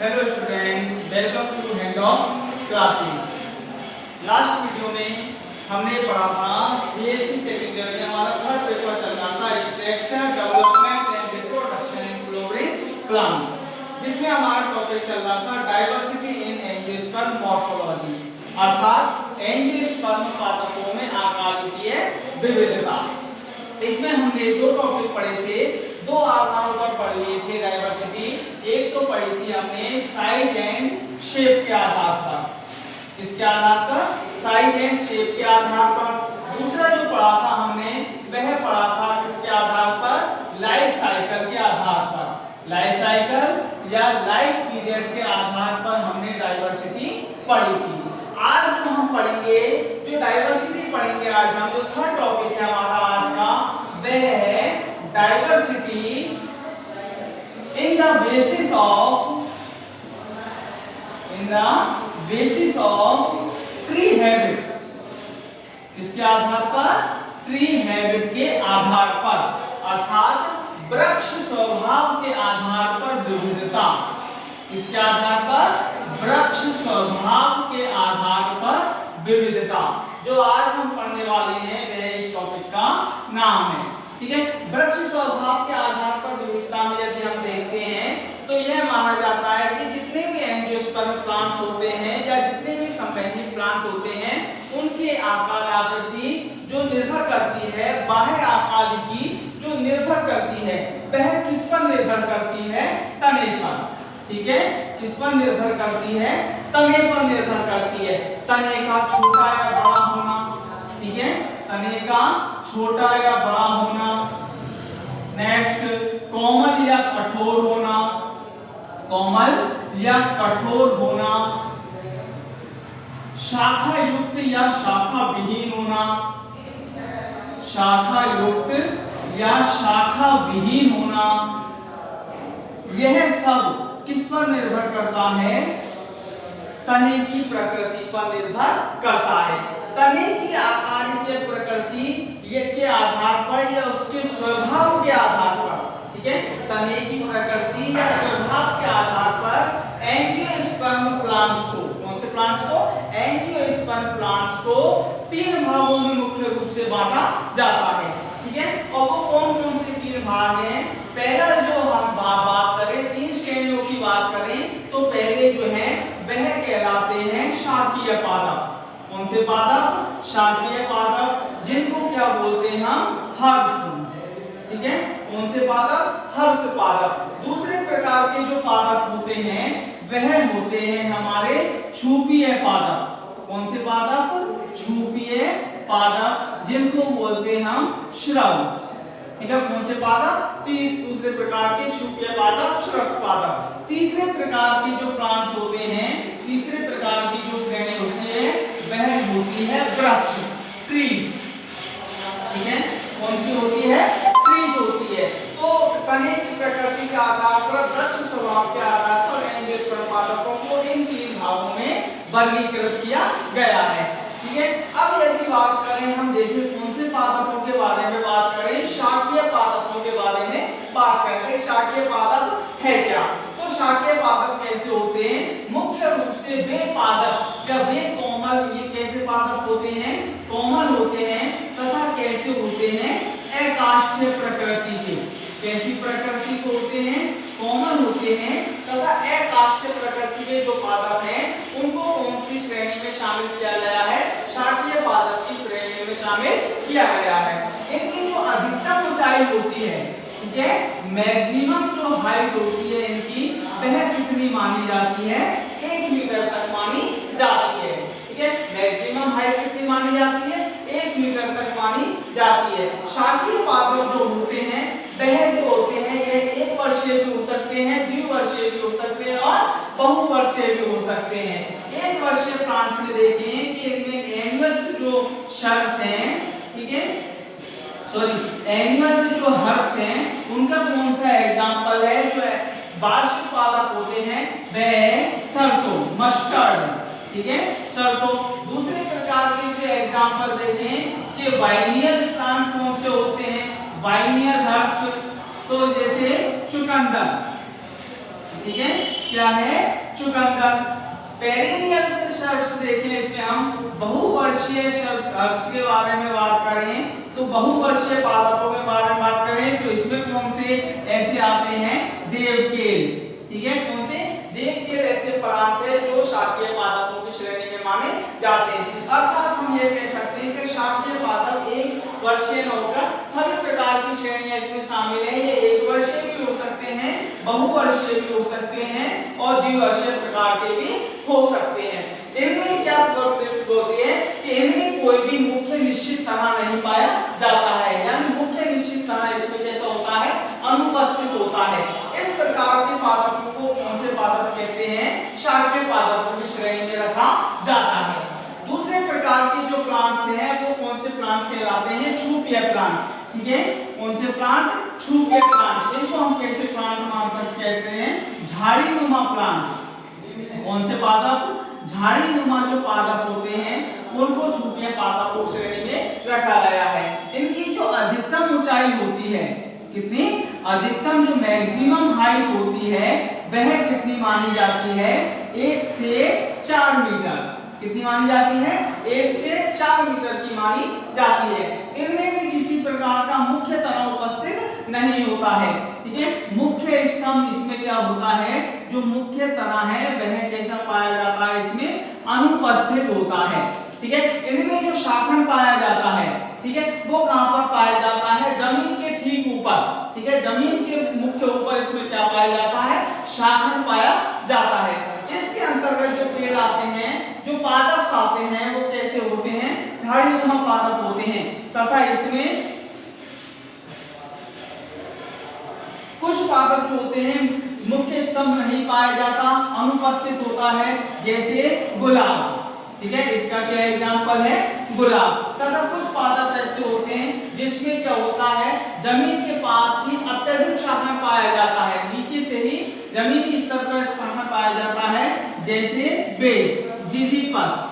Hello students, welcome to hand of classes. Last video में हमने पढ़ा था बीएससी सेकंड ईयर में हमारा थर्ड पेपर चल रहा था structure development and reproduction in flowering plant, जिसमें हमारा टॉपिक चल रहा था डाइवर्सिटी इन एंजियोस्पर्म मॉर्फोलॉजी, अर्थात एंजियोस्पर्म पादपों में आकारीय विविधता। इसमें हमने दो टॉपिक पढ़े थे, दो आधारों पर पढ़ लिए थे डाइवर्सिटी। एक तो पढ़ी थी हमने साइज एंड शेप के आधार पर, किसके आधार पर? साइज एंड शेप के आधार पर। दूसरा जो पढ़ा था हमने वह पढ़ा था किसके आधार पर? लाइफ साइकिल के आधार पर। लाइफ साइकिल या लाइफ पीरियड के आधार पर हमने डाइवर्सिटी पढ़ी थी। आज जो हम पढ़ेंगे, जो डाइवर्सिटी पढ़ेंगे आज हम, जो थर्ड टॉपिक है हमारा आज का, वह है diversity in the basis of tree habit। किसके आधार पर? ट्री हैबिट के आधार पर, अर्थात वृक्ष स्वभाव के आधार पर विविधता। किसके आधार पर? वृक्ष स्वभाव के आधार पर विविधता। जो आज हम पढ़ने वाले हैं वह इस टॉपिक का नाम है। ठीक है, वृक्ष स्वभाव के आधार पर विविधता में यदि हम देखते हैं तो यह माना जाता है कि जितने भी एंजियोस्पर्म प्लांट्स होते हैं या जितने भी संवहनी प्लांट होते हैं, उनके आकार आकृति जो निर्भर करती है, बाह्य आकृति जो निर्भर करती है, वह किस पर निर्भर करती है? तने पर। ठीक है, किस पर निर्भर करती है? तने पर निर्भर करती है। तने का छोटा या बड़ा होना, ठीक है, तने का छोटा या बड़ा होना। नेक्स्ट, कोमल या कठोर होना, कोमल या कठोर होना। शाखा युक्त या शाखा विहीन होना, शाखा युक्त या शाखा विहीन होना। यह सब किस पर निर्भर करता है? तने की प्रकृति पर निर्भर करता है। तने की आकारीय प्रकृति के आधार पर या उसके स्वभाव के आधार पर, ठीक है, तने की प्रकृति या स्वभाव के आधार पर एंजियोस्पर्म प्लांट्स को, कौन से प्लांट्स को? एंजियोस्पर्म प्लांट्स को तीन भागों में मुख्य रूप से बांटा जाता है। ठीक है, और वो कौन कौन से तीन भाग हैं? पहला जो हम बात करें, तीन श्रेणियों की बात करें तो पहले जो है वह कहलाते हैं शाकीय पादप। कौन से पादप? शाकीय पादप, जिनको क्या बोलते हैं हम? हर्ष। ठीक है, कौन से पादप? हर्ष पादप। दूसरे प्रकार के जो पादप होते हैं वह होते हैं हमारे छुपीय पादप। कौन से पादप? छुपीय पादप, जिनको बोलते हैं हम श्रव। ठीक है, कौन से पादप? दूसरे प्रकार के छुपीय पादप, श्रव पादप। तीसरे प्रकार के जो प्लांट्स होते हैं, तीसरे प्रकार की जो श्रेणी होती है वह होती है वृक्ष, ट्रीज। ठीक है, कौन सी होती है? ट्रीज होती है। तो तने की प्रकृति के आधार पर, वृक्ष स्वभाव के आधार पर एंजियोस्पर्म पादपों को इन तीन भागों में वर्गीकृत किया गया है। ठीक है, अब यदि बात करें, हम देखें कौन से पादपों के बारे में बात करें, शाकीय पादपों के बारे में बात करते हैं। शाकीय पादप है क्या? तो शाकीय पादप कैसे होते हैं? मुख्य रूप से वे पादप या वे कोमल, ये कैसे पादप होते हैं? कोमल होते हैं तथा कैसे होते हैं? अकाष्ठीय प्रकृति के। कैसी प्रकृति के होते हैं? कोमल होते हैं तथा अकाष्ठीय प्रकृति के जो पादप हैं उनको कौन सी श्रेणी में शामिल किया गया है? शाकीय पादप की श्रेणी में शामिल किया गया है। इनकी जो अधिकतम ऊंचाई होती है, ठीक है, मैक्सिमम जो हाइट होती है इनकी, वह कितनी मानी जाती है? 1 मीटर तक मानी जाती है। ठीक है, मैक्सिमम हाइट कितनी मानी जाती है? 1 मीटर तक मानी जाती है। शाकीय पादप जो होते हैं वह जो होते हैं यह 1 वर्षीय भी हो सकते हैं, द्विवर्षीय भी हो सकते हैं और बहुवर्षीय भी हो सकते हैं। 1 वर्षीय प्लांट्स में देखें कि इनमें एनुअल्स जो शर्ट्स हैं, ठीक है, एनिमल्स जो हर्ब्स हैं उनका कौन सा एग्जांपल है? जो वार्षिक पादप होते हैं वह सरसों, मस्टर्ड। ठीक है, सरसों। दूसरे प्रकार के जो एग्जांपल देखें कि वाइनियल प्लांट्स कौन से होते हैं? वाइनियल हर्ब्स, तो जैसे चुकंदर, ठीक है, क्या है? चुकंदर। पेरिनियल से शब्द देखें, इसमें हम बहुवर्षीय शब्द के बारे में बात करें तो बहुवर्षीय पादपों के बारे में बात करें तो इसमें कौन से ऐसे आते हैं? देवकेल। ठीक है, कौन से? देवकेल ऐसे पदार्थ है जो शाकीय पादपों की श्रेणी में माने जाते हैं। अर्थात हम ये कह सकते हैं कि शाकीय पादप एक वर्षीय होकर सभी प्रकार की श्रेणियां इसमें शामिल है। ये एक वर्षीय भी हो सकते हैं, बहुवर्षीय भी हो सकते हैं और द्विवर्षीय प्रकार के भी हो सकते हैं। इनमें क्या होती है कि इनमें कोई भी मुख्य निश्चित तना नहीं पाया जाता है, यानी मुख्य निश्चित तना इसमें कैसा होता है? अनुपस्थित होता है। इस प्रकार के पादपों को कौन से पादप कहते हैं? शाकीय पादपों की श्रेणी में रखा जाता है। दूसरे प्रकार के जो प्लांट्स हैं वो कौन से प्लांट्स कहलाते हैं? छुपीय प्लांट। ठीक है, कौन से प्लांट? छुपीय प्लांट। इनको हम कैसे प्लांट मान सकते कहते हैं? झाड़ीनुमा प्लांट। कौन से पादप? झाड़ीनुमा जो पादप होते हैं उनको छुपीय पादपों की श्रेणी में रखा गया है। इनकी जो अधिकतम ऊंचाई होती है, कितनी? अधिकतम जो मैक्सिमम हाइट होती है वह कितनी मानी जाती है? 1 से 4 मीटर। कितनी मानी जाती है? 1 से 4 मीटर की मानी जाती है। इनमें भी किसी प्रकार का मुख्य तना उपस्थित नहीं होता है। ठीक है, मुख्य स्तंभ इसमें क्या होता है? जो मुख्य तना है वह कैसा पाया जाता है? इसमें अनुपस्थित होता है। ठीक है, इनमें जो शाखन पाया जाता है, ठीक है, वो कहां पर पाया जाता है? जमीन के ठीक ऊपर। ठीक है, जमीन के मुख्य ऊपर इसमें क्या पाया जाता है? शाखन पाया जाता है। इसके अंतर्गत जो पेड़ आते हैं, जो पादप आते हैं वो कैसे होते हैं? झाड़ीनुमा पादप होते हैं तथा इसमें कुछ पादप जो होते हैं मुख्य स्तंभ नहीं पाया जाता, अनुपस्थित होता है, जैसे गुलाब। ठीक है, इसका क्या एग्जांपल है? गुलाब। तथा कुछ पादप ऐसे होते हैं जिसमें क्या होता है? जमीन के पास ही अत्यधिक शाखा पाया जाता है, नीचे से ही जमीनी स्तर पर शाखा पाया जाता है, जैसे बेल, जिजीपस।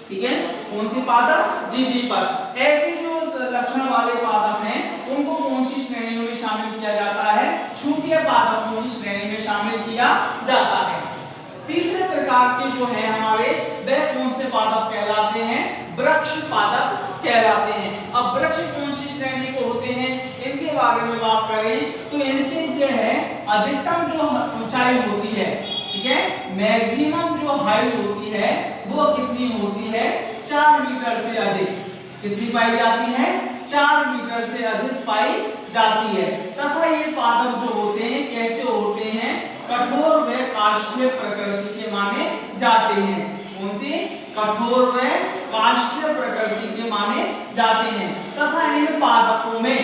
ठीक है, कौन सी पादप? जिजीपस। ऐसे जो लक्षण वाले पादप हैं उनको कौन सी श्रेणी में शामिल किया जाता है? छुपीय पादपों की श्रेणी में शामिल किया जाता है। तीसरे प्रकार के जो है हमारे वह कौन से पादप कहलाते हैं? वृक्ष पादप कहलाते हैं। अब वृक्ष कौन सी श्रेणी को होते हैं इनके बारे में बात करें तो इनके जो है अधिकतम जो ऊंचाई होती है, ठीक है, मैक्सिमम जो हाइट होती है वो कितनी होती है? 4 मीटर से अधिक। कितनी पाई जाती है? 4 मीटर से अधिक पाई जाती है। तथा ये पादप जो होते हैं कैसे होते हैं? कठोर व काष्ठीय प्रकृति के माने जाते हैं। कौन सी? कठोर व काष्ठीय प्रकृति के माने जाते हैं। तथा इन पादपों में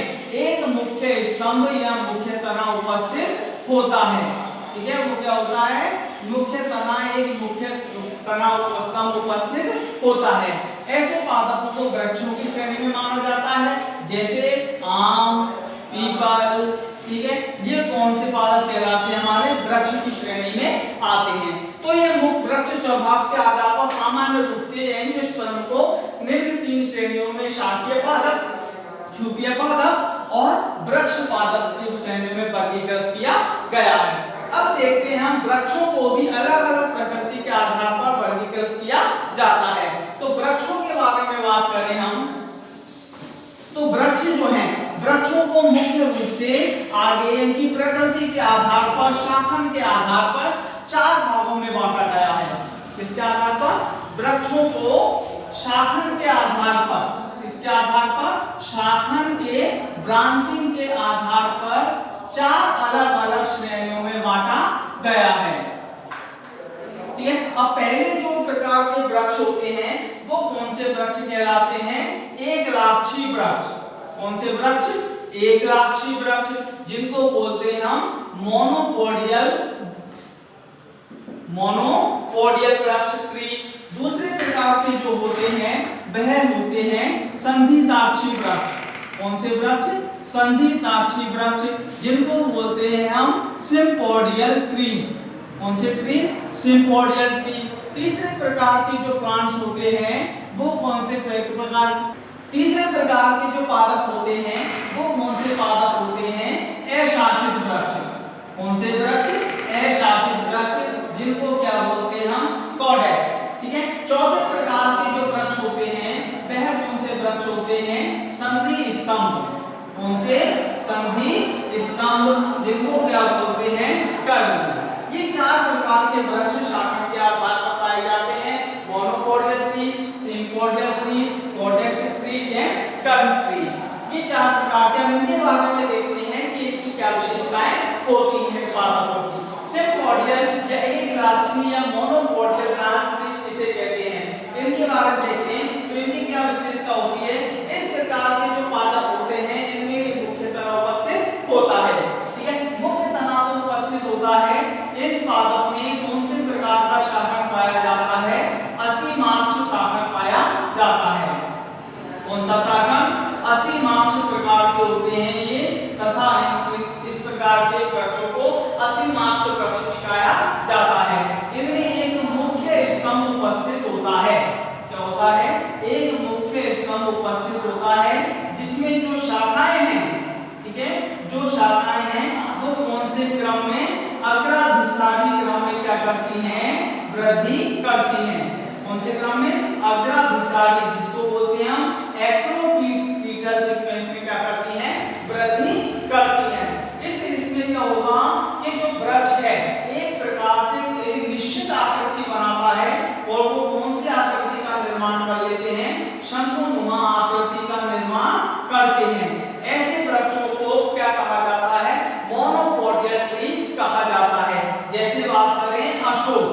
एक मुख्य स्तंभ या मुख्य तना उपस्थित होता है। ठीक है, वो क्या होता है? मुख्य तना, एक मुख्य तना स्तंभ उपस्थित होता है। ऐसे पादपों को वृक्षों की श्रेणी में माना जाता है, जैसे आम, पीपल। ठीक है, ये कौन से पादप कहलाते हैं? हमारे वृक्ष की श्रेणी में आते हैं। तो ये मुख्य वृक्ष स्वभाव के आधार पर सामान्य रूप से एंजियोस्पर्म को निम्न 3 श्रेणियों में शाकीय पादप, छुपीय पादप और वृक्ष पादप की श्रेणी में वर्गीकृत किया गया है। अब देखते हैं हम वृक्षों को भी अलग अलग प्रकृति के आधार पर वर्गीकृत किया जाता है। तो वृक्षों के बारे में बात करें हम तो वृक्ष जो हैं, वृक्षों को मुख्य रूप से आगे इनकी प्रकृति के आधार पर, शाखन के आधार पर 4 भागों में बांटा गया है। किसके आधार पर? वृक्षों को शाखन के आधार पर। किसके आधार पर? शाखन के, ब्रांचिंग के आधार पर 4 अलग अलग श्रेणियों में बांटा गया है। ठीक है, अब पहले जो प्रकार के वृक्ष होते हैं वो कौन से वृक्ष कहलाते हैं? एक लाक्षी वृक्ष। कौन से वृक्ष? एक लाक्षी वृक्ष, जिनको बोलते हैं हम मोनोपोडियल वृक्ष, ट्री। दूसरे प्रकार के जो होते हैं वह होते हैं संधिताक्षी वृक्ष। कौन से वृक्ष? संधिताक्षी वृक्ष, जिनको बोलते हैं हम सिम्पोडियल ट्रीज। कौन से ट्री? Sympodial tree. तीसरे प्रकार के जो प्लांट्स होते हैं वो कौन से प्रकार? तीसरे प्रकार के जो पादप होते हैं वो कौन से पादप होते हैं? अशाखित वृक्ष। कौन से वृक्ष? अशाखित वृक्ष। स्तंभ। कौन से? संधि स्तंभ, जिनको क्या बोलते हैं? कर्ण। ये चार प्रकार के वृक्ष शाखा के आधार पर पाए जाते हैं। Monopodial tree, sympodial tree, cordex tree and कर्ण ट्री। ये चार प्रकार के, हम इनके बारे में देखते हैं कि इनकी क्या विशेषताएं होती हैं पादपों की। सिम्पोडियल या एक लाक्षणी या मोनोपोडियल प्लांट ट्री इसे कहते हैं। इनके बारे में देखते हैं तो इनकी क्या विशेषता होती है। इस प्रकार के जो पादप होते हैं इनमें मुख्य तना उपस्थित होता है। ठीक है, मुख्य तना तो उपस्थित होता है। इस पादप में कौन से प्रकार का शाखक पाया जाता है? असीमाक्ष शाखक पाया जाता है। कौन सा शाखक? असीमाक्ष प्रकार के होते हैं ये, तथा इस प्रकार के वृक्षों को असीमाक्ष वृक्ष भी कहा जाता है। इनमें एक मुख्य स्तंभ उपस्थित होता है। क्या होता है? एक मुख्य स्तंभ उपस्थित होता है, जिसमें जो शाखाएं हैं, ठीक है, जो शाखाएं हैं वो कौन से क्रम में? अग्राभिसारी क्रम में क्या करती हैं? वृद्धि करती हैं। कौन से क्रम में? अग्राभिसारी, जिसको बोलते हैं हम एक्रोपीटल सीक्वेंस में क्या करती हैं? वृद्धि करती हैं। इसमें क्या होगा कि जो वृक्ष है एक प्रकार से एक निश्चित आकृति बनाता है, और वो कौन सी आकृति का निर्माण कर लेते हैं? शंकुनुमा आकृति का निर्माण करते हैं। ऐसे वृक्षों को क्या कहा जाता है? मोनोपोडियल ट्रीज कहा जाता है। जैसे बात करें अशोक,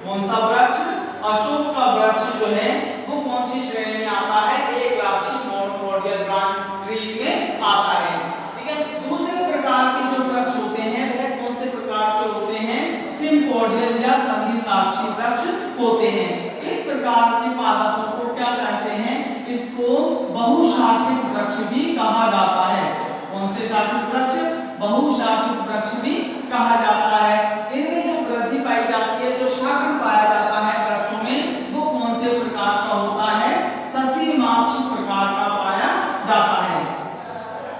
कौन सा वृक्ष? अशोक का वृक्ष जो है वो कौन सी श्रेणी में आता है? एक लाक्षी मोनोपोडियल प्लांट ट्रीज में आता है। ठीक है, दूसरे प्रकार के जो वृक्ष होते हैं वह कौन से प्रकार के होते हैं? सिम्पोडियल या संधिताक्षी वृक्ष होते हैं। इस प्रकार के पादपों को क्या कहते हैं? इसको बहुशाखित वृक्ष भी कहा जाता है। कौन से शाखित वृक्ष? बहुशाखित वृक्ष भी कहा जाता है। इनमें जो वृद्धि पाई जाती है, जो शाखन पाया जाता है वृक्षों में, वो कौन से प्रकार का होता है? ससीमाक्ष प्रकार का पाया जाता है।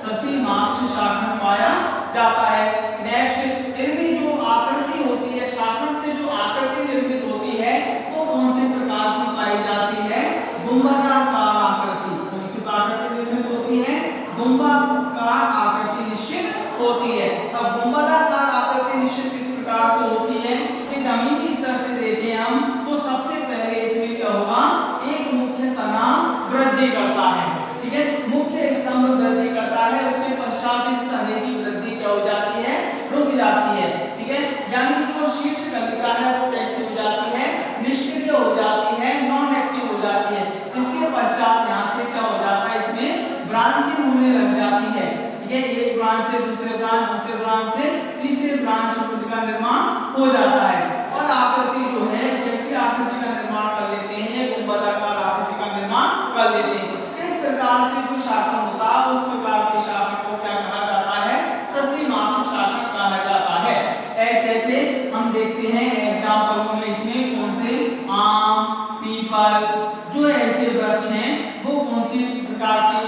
ससीमाक्ष शाखन पाया जाता है। नेक्स्ट, इनमें जो आकृति होती है, शाखन से जो आकृति निर्मित होती है वो कौन से प्रकार की पाई जाती है? गुंबदाकार आकृति। कौन सी आकृति निर्मित होती है? गुंबदाकार आकृति निश्चित होती है। अब गुंबदाकार आकृति निश्चित किस प्रकार से होती है कि जमीनी स्तर से देखें हम तो सबसे पहले इसमें क्या होगा? एक मुख्य तना वृद्धि करता है। ठीक है, मुख्य स्तंभ वृद्धि करता है, उसके पश्चात इस तने की वृद्धि क्या हो जाती है? रुक जाती है। ठीक है, यानी जो शीर्ष कलिका है वो कैसे हो जाती है? निष्क्रिय हो जाती है, नॉन एक्टिव हो जाती है। इसके पश्चात यहाँ से क्या हो जाता है? इसमें ब्रांचिंग होने लग जाती है। ठीक है, एक ब्रांच से दूसरे ब्रांच, दूसरे ब्रांच से तीसरे ब्रांच का निर्माण हो जाता है। और आकृति जो है कैसी आकृति का निर्माण कर लेते हैं? गुंबदाकार आकृति का निर्माण कर लेते हैं। इस प्रकार से जो शाखा होता है उस प्रकार के शाखा को क्या कहा जाता है? ससीमाक्ष शाखा कहा जाता है। जैसे हम देखते हैं एग्जाम्पलों में, इसमें कौन से? आम, पीपल, जो ऐसे वृक्ष हैं वो कौन सी प्रकार के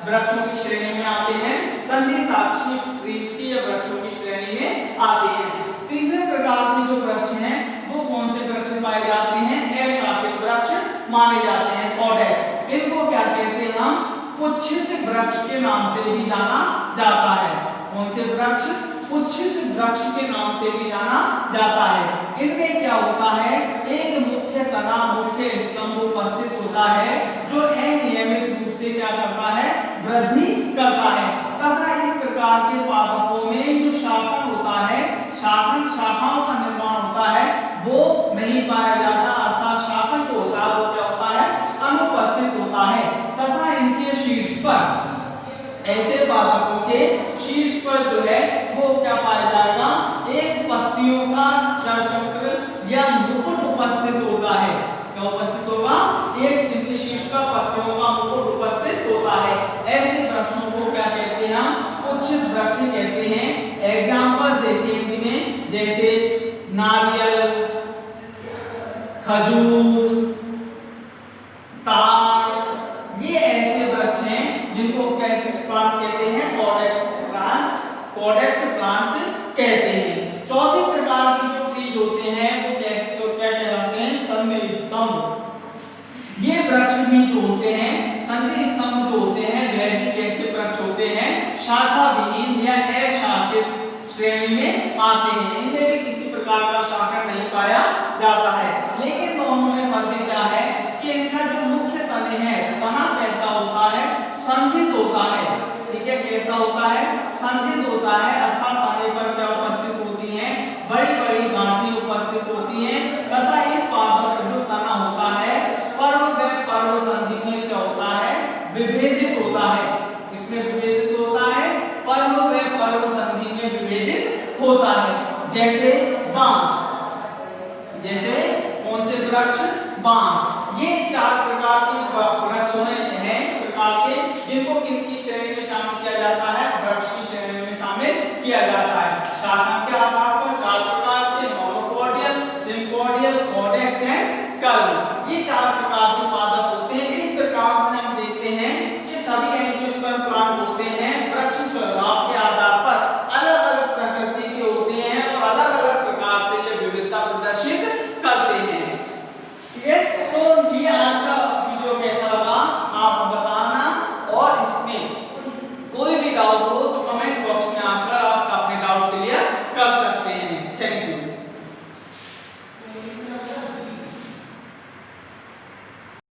वृक्षों की श्रेणी में आते हैं? संधिताक्षी ट्रीज की या वृक्षों की श्रेणी में आते हैं। तीसरे प्रकार के जो वृक्ष हैं वो कौन से वृक्ष पाए जाते हैं? अशाखित वृक्ष माने जाते हैं, कॉर्डेक्स। इनको क्या कहते हैं हम? पुच्छित वृक्ष के नाम से भी जाना जाता है। कौन से वृक्ष? पुच्छित वृक्ष के नाम से भी जाना जाता है। इनमें क्या होता है? एक मुख्य तना, मुख्य स्तंभ उपस्थित होता है, जो अनियमित रूप से क्या करता है? वृद्धि करता है। तथा इस प्रकार के पादपों में जो शाखन होता है, शाखाओं का निर्माण होता है, वो नहीं पाया जाता, अर्थात शाखन जो होता है वो क्या होता है? अनुपस्थित होता है। तथा इनके शीर्ष पर, ऐसे पादपों के शीर्ष पर जो है वो क्या पाया जाएगा? एक पत्तियों का चक्र या मुकुट उपस्थित होता है। क्या उपस्थित होगा? एक सिंह शीर्ष का पत्तियों का मुकुट उपस्थित होता है। ऐसे वृक्षों को क्या कहते हैं? हम पुच्छित वृक्ष कहते हैं। एग्जांपल्स देखिए इनमें, जैसे नारियल, खजूर, ताड़, ये ऐसे वृक्ष हैं जिनको कैसे प्लांट कहते हैं? कॉर्डेक्स प्लांट, कॉर्डेक्स प्लांट कहते हैं। चौथे प्रकार की जो ट्रीज होते हैं वो कैसे, तो क्या कहलाते हैं? संधि स्तंभ। ये वृक्ष भी जो होते हैं, संधि स्तंभ जो होते हैं, वह भी कैसे आते हैं, इनमें भी किसी प्रकार का शाखा नहीं पाया जाता है। लेकिन दोनों में फर्क क्या है कि इनका जो मुख्य तने हैं, तना कैसा होता है, संधित होता है। ठीक है, कैसा होता है, संधित होता है, अर्थात तने पर क्या उपस्थित होती हैं, बड़ी बड़ी गांठें उपस्थित होती हैं तथा इस पादप का जो तना होता है पर्व व पर्व संधि में क्या होता है, विभेदित होता है। किसमें विभेदित होता है, पर्व व पर्व संधि में विभेदित होता है। जैसे बांस, जैसे कौन से वृक्ष, बांस। ये 4 प्रकार के वृक्ष हैं प्रकार के, जिनको किनकी श्रेणी में शामिल किया जाता है, वृक्ष की श्रेणी में शामिल किया जाता है। शाखा के आधार पर 4 प्रकार के, मोनोकॉर्डियल, सिम्पॉडियल, कॉर्डेक्स एंड कर्व। ये 4 प्रकार के पादप